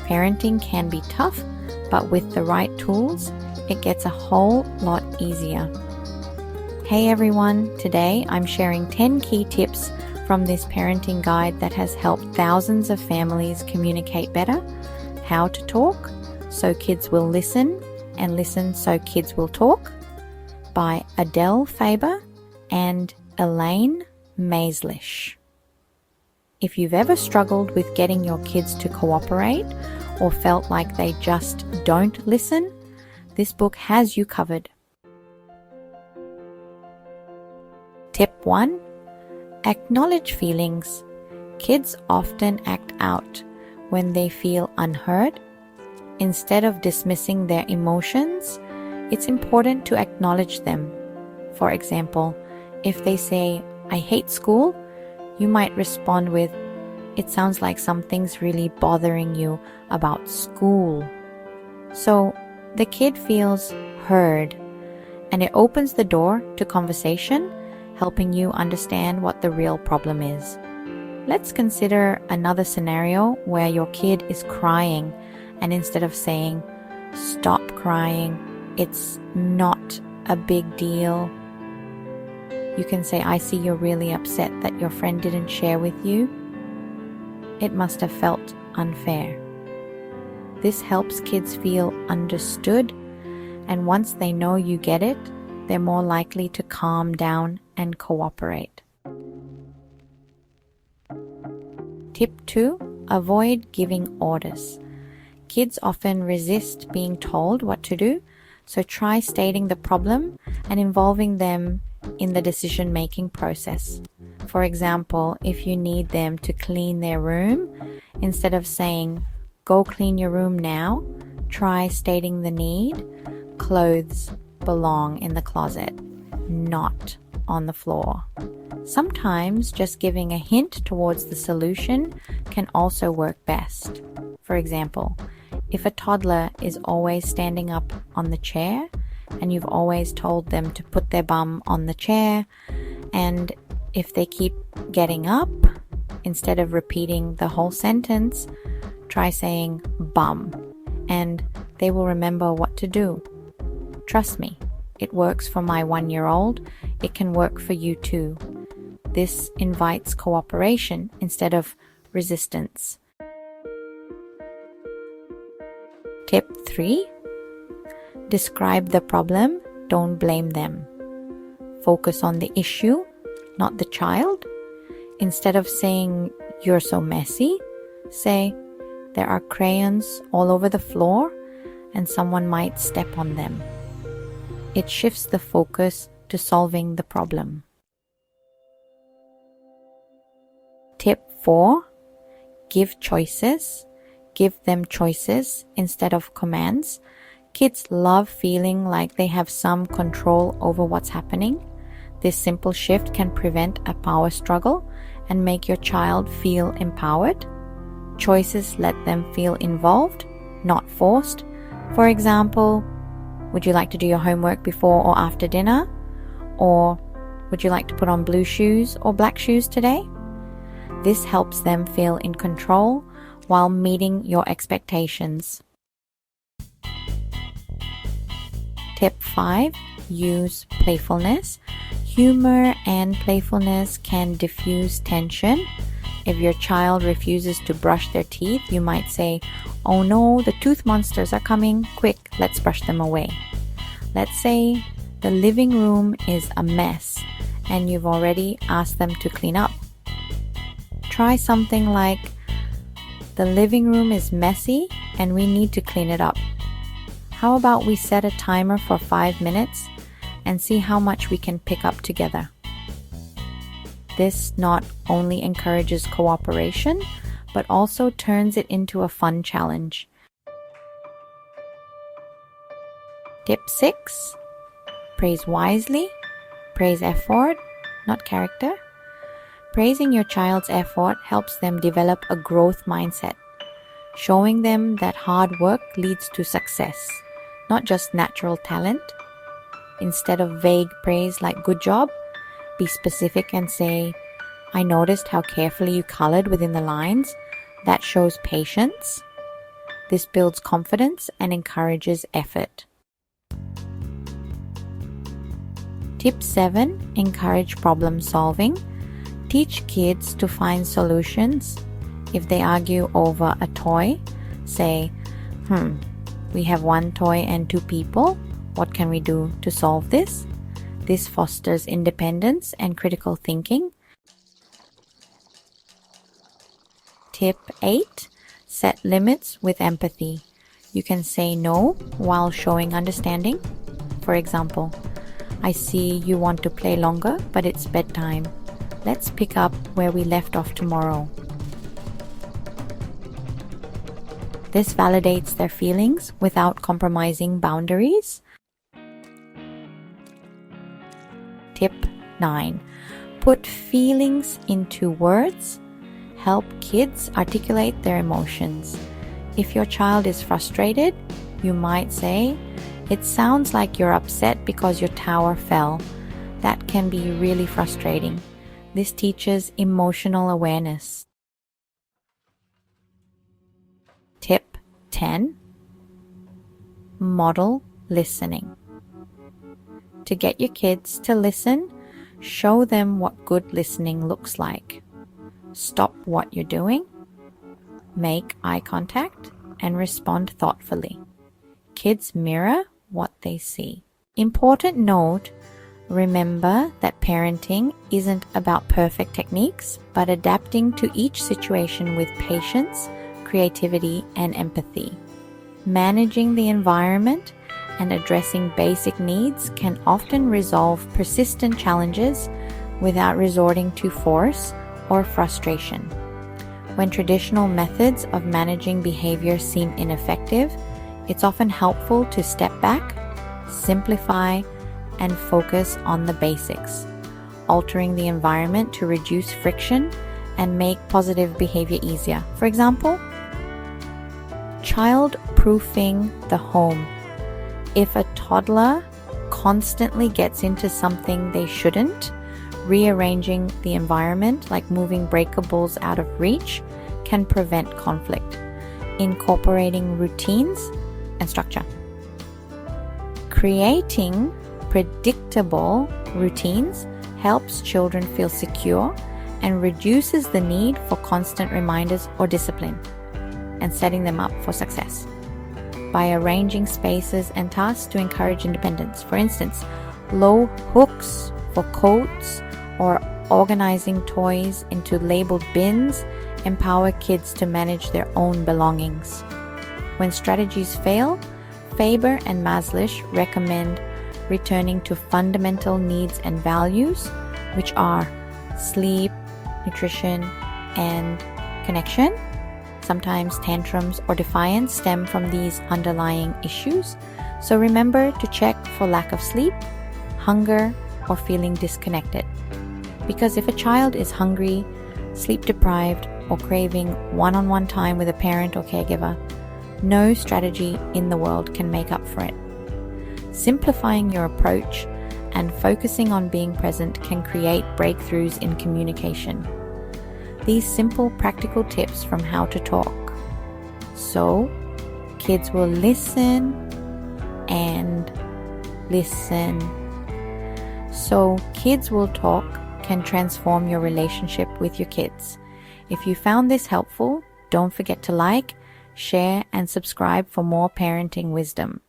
Parenting can be tough, but with the right tools, it gets a whole lot easier. Hey everyone, today I'm sharing 10 key tips from this parenting guide that has helped thousands of families communicate better, how to talk so kids will listen, and listen so kids will talk, by Adele Faber and Elaine Mazlish. If you've ever struggled with getting your kids to cooperate or felt like they just don't listen, this book has you covered. Tip 1. Acknowledge feelings. Kids often act out when they feel unheard. Instead of dismissing their emotions, it's important to acknowledge them. For example, if they say, "I hate school," you might respond with, "It sounds like something's really bothering you about school." So the kid feels heard, and it opens the door to conversation, helping you understand what the real problem is. Let's consider another scenario where your kid is crying, and instead of saying, "Stop crying, it's not a big deal," you can say, "I see you're really upset that your friend didn't share with you. It must have felt unfair." This helps kids feel understood, and once they know you get it, they're more likely to calm down and cooperate. Tip 2. Avoid giving orders. Kids often resist being told what to do, so try stating the problem and involving them in the decision-making process. For example, if you need them to clean their room, instead of saying, "Go clean your room now," try stating the need. Clothes belong in the closet, not on the floor. Sometimes just giving a hint towards the solution can also work best. For example, if a toddler is always standing up on the chair, and you've always told them to put their bum on the chair, and if they keep getting up, instead of repeating the whole sentence, try saying bum, and they will remember what to do. Trust me, it works for my 1-year-old. It can work for you too. This invites cooperation instead of resistance. Tip 3. Describe the problem, don't blame them. Focus on the issue, not the child. Instead of saying, "You're so messy," say, "There are crayons all over the floor and someone might step on them." It shifts the focus to solving the problem. Tip 4. Give choices. Give them choices instead of commands. Kids love feeling like they have some control over what's happening. This simple shift can prevent a power struggle and make your child feel empowered. Choices let them feel involved, not forced. For example, would you like to do your homework before or after dinner? Or would you like to put on blue shoes or black shoes today? This helps them feel in control while meeting your expectations. Tip 5. Use playfulness. Humor and playfulness can diffuse tension. If your child refuses to brush their teeth, you might say, "Oh no, the tooth monsters are coming. Quick, let's brush them away." Let's say the living room is a mess and you've already asked them to clean up. Try something like, "The living room is messy and we need to clean it up. How about we set a timer for 5 minutes and see how much we can pick up together?" This not only encourages cooperation, but also turns it into a fun challenge. Tip 6. Praise wisely. Praise effort, not character. Praising your child's effort helps them develop a growth mindset, showing them that hard work leads to success, not just natural talent. Instead of vague praise like "good job," be specific and say, "I noticed how carefully you colored within the lines. That shows patience." This builds confidence and encourages effort. Tip 7. Encourage problem solving. Teach kids to find solutions. If they argue over a toy, say, we have one toy and two people. What can we do to solve this? This fosters independence and critical thinking. Tip 8. Set limits with empathy. You can say no while showing understanding. For example, I see you want to play longer, but it's bedtime. Let's pick up where we left off tomorrow. This validates their feelings without compromising boundaries. Tip 9. Put feelings into words. Help kids articulate their emotions. If your child is frustrated, you might say, "It sounds like you're upset because your tower fell." That can be really frustrating. This teaches emotional awareness. Tip 10. Model listening. To get your kids to listen, show them what good listening looks like. Stop what you're doing, make eye contact, and respond thoughtfully. Kids mirror what they see. Important note, remember that parenting isn't about perfect techniques, but adapting to each situation with patience, creativity, and empathy. Managing the environment and addressing basic needs can often resolve persistent challenges without resorting to force or frustration. When traditional methods of managing behavior seem ineffective, it's often helpful to step back, simplify, and focus on the basics, altering the environment to reduce friction and make positive behavior easier. For example, child-proofing the home. If a toddler constantly gets into something they shouldn't, rearranging the environment, like moving breakables out of reach, can prevent conflict. Incorporating routines and structure. Creating predictable routines helps children feel secure and reduces the need for constant reminders or discipline, and setting them up for success. By arranging spaces and tasks to encourage independence. For instance, low hooks for coats or organizing toys into labeled bins empower kids to manage their own belongings. When strategies fail, Faber and Mazlish recommend returning to fundamental needs and values, which are sleep, nutrition, and connection. Sometimes tantrums or defiance stem from these underlying issues, so remember to check for lack of sleep, hunger, or feeling disconnected. Because if a child is hungry, sleep deprived, or craving one-on-one time with a parent or caregiver, no strategy in the world can make up for it. Simplifying your approach and focusing on being present can create breakthroughs in communication. These simple practical tips from how to talk. So, kids will listen and listen. So, kids will talk can transform your relationship with your kids. If you found this helpful, don't forget to like, share, and subscribe for more parenting wisdom.